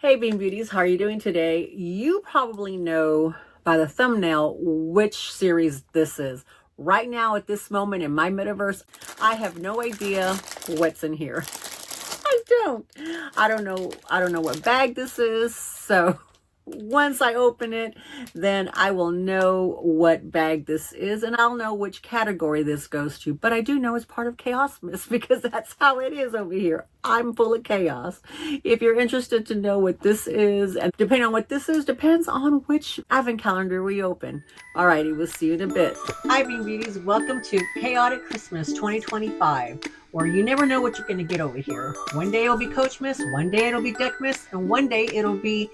Hey Bean Beauties, how are you doing today? You probably know by the thumbnail which series this is. Right now at this moment in my metaverse, I have no idea what's in here. I don't know what bag this is. So once I open it, then I will know what bag this is and I'll know which category this goes to. But I do know it's part of CHAOSmas because that's how it is over here. I'm full of chaos. If you're interested to know what this is, and depending on what this is, depends on which advent calendar we open. Alrighty, we'll see you in a bit. Hi Bean Beauties, welcome to Chaotic Christmas 2025, where you never know what you're going to get over here. One day it'll be CHAOSmas, one day it'll be Deckmas, and one day it'll be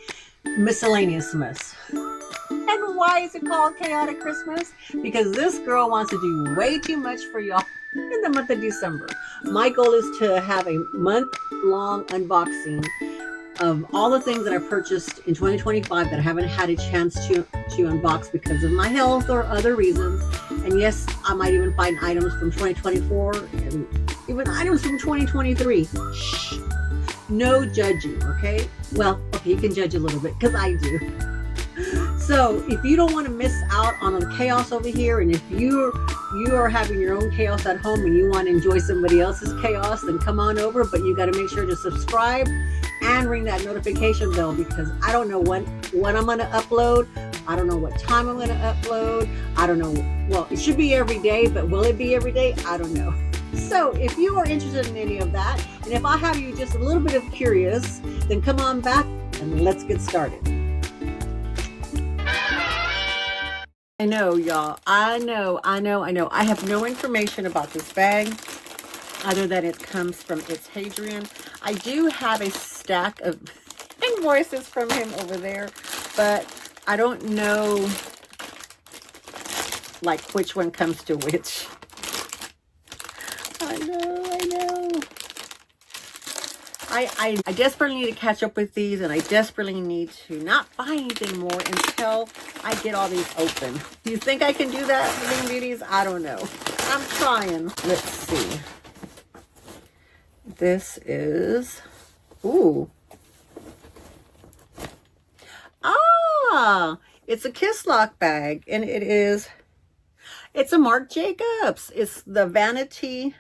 MISCmas. And why is it called Chaotic Christmas? Because this girl wants to do way too much for y'all in the month of December. My goal is to have a month-long unboxing of all the things that I purchased in 2025 that I haven't had a chance to unbox because of my health or other reasons. And yes, I might even find items from 2024 and even items from 2023. Shh. No judging, okay? Well, okay, you can judge a little bit because I do. So if you don't want to miss out on the chaos over here, and if you are having your own chaos at home and you want to enjoy somebody else's chaos, then come on over. But you got to make sure to subscribe and ring that notification bell, because I don't know when I'm going to upload. I don't know what time I'm going to upload. I don't know. Well, it should be every day, but will it be every day? I don't know. So if you are interested in any of that, and if I have you just a little bit of curious, then come on back and let's get started. I know, y'all. I know. I have no information about this bag other than it comes from ItsHadrian. I do have a stack of invoices from him over there, but I don't know like which one comes to which. I know. I desperately need to catch up with these, and I desperately need to not buy anything more until I get all these open. Do you think I can do that, Bean Beauties? I don't know. I'm trying. Let's see. This is, ooh. Ah, it's a kiss lock bag, and it's a Marc Jacobs. It's the Vanity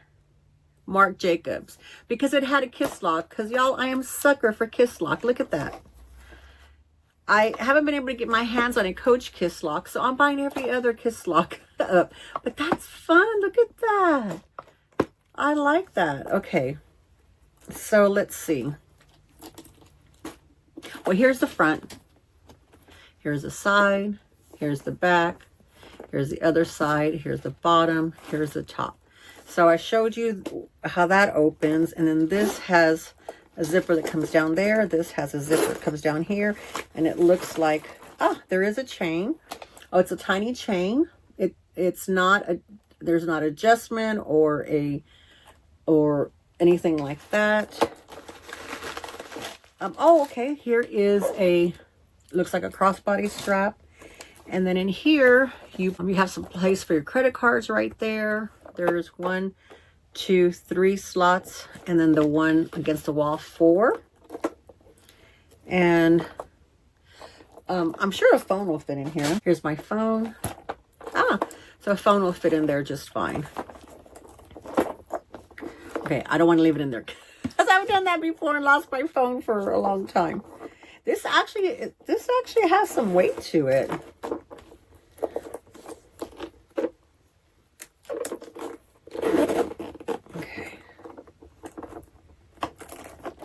Marc Jacobs, because it had a kiss lock. Because y'all, I am a sucker for kiss lock. Look at that. I haven't been able to get my hands on a Coach kiss lock, so I'm buying every other kiss lock up. But that's fun. Look at that. I like that. Okay, so let's see. Well, here's the front. Here's the side. Here's the back. Here's the other side. Here's the bottom. Here's the top. So I showed you how that opens, and then this has a zipper that comes down there. This has a zipper that comes down here, and it looks like, there is a chain. Oh, it's a tiny chain. It's not a, there's not adjustment or anything like that. Oh, okay. Here is looks like a crossbody strap, and then in here you have some place for your credit cards right there. There's 1, 2, 3 slots, and then the one against the wall, 4. And I'm sure a phone will fit in here. Here's my phone. So a phone will fit in there just fine. Okay, I don't want to leave it in there because I've done that before and lost my phone for a long time. This actually has some weight to it.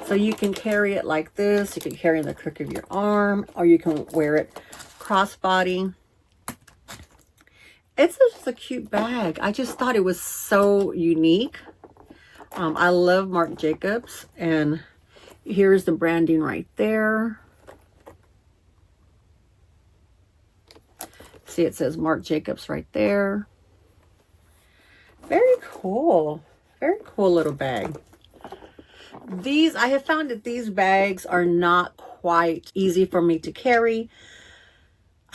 So you can carry it like this. You can carry it in the crook of your arm, or you can wear it crossbody. It's just a cute bag. I just thought it was so unique. I love Marc Jacobs, and here's the branding right there. See, it says Marc Jacobs right there. Very cool. Very cool little bag. I have found that these bags are not quite easy for me to carry.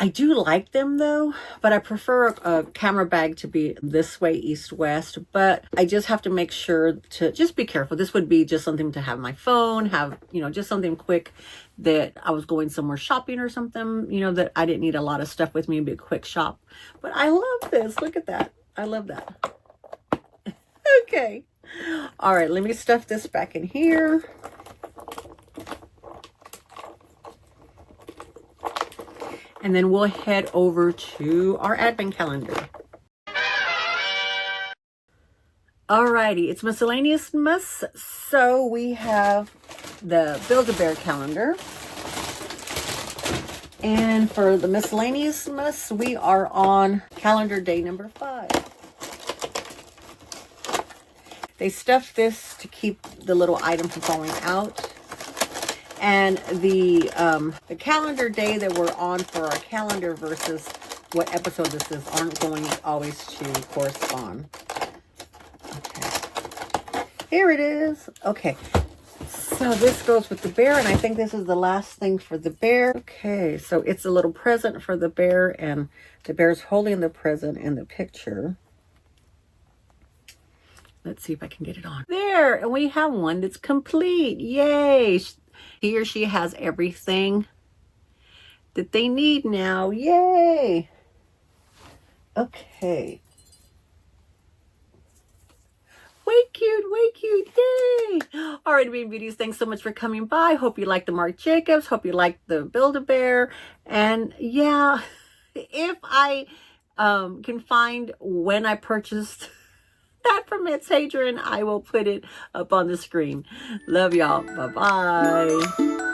I do like them though, but I prefer a camera bag to be this way, east-west, but I just have to make sure to just be careful. This would be just something to have my phone, have, you know, just something quick that I was going somewhere shopping or something, you know, that I didn't need a lot of stuff with me, it'd be a quick shop. But I love this. Look at that. I love that. Okay. All right, let me stuff this back in here. And then we'll head over to our advent calendar. Alrighty, it's MISCelaneousmas. So we have the Build-A-Bear calendar. And for the MISCelaneousmas, we are on calendar day number 5. They stuffed this to keep the little item from falling out. And the calendar day that we're on for our calendar versus what episode this is aren't going always to correspond. Okay. Here it is. Okay. So this goes with the bear, and I think this is the last thing for the bear. Okay, so it's a little present for the bear, and the bear's holding the present in the picture. Let's see if I can get it on. There, and we have one that's complete. Yay! He or she has everything that they need now. Yay! Okay. Way cute, yay! All right, Beanbeauties, thanks so much for coming by. Hope you like the Marc Jacobs. Hope you like the Build-A-Bear. And yeah, if I can find when I purchased that from ItsHadrian, I will put it up on the screen. Love y'all. Bye-bye.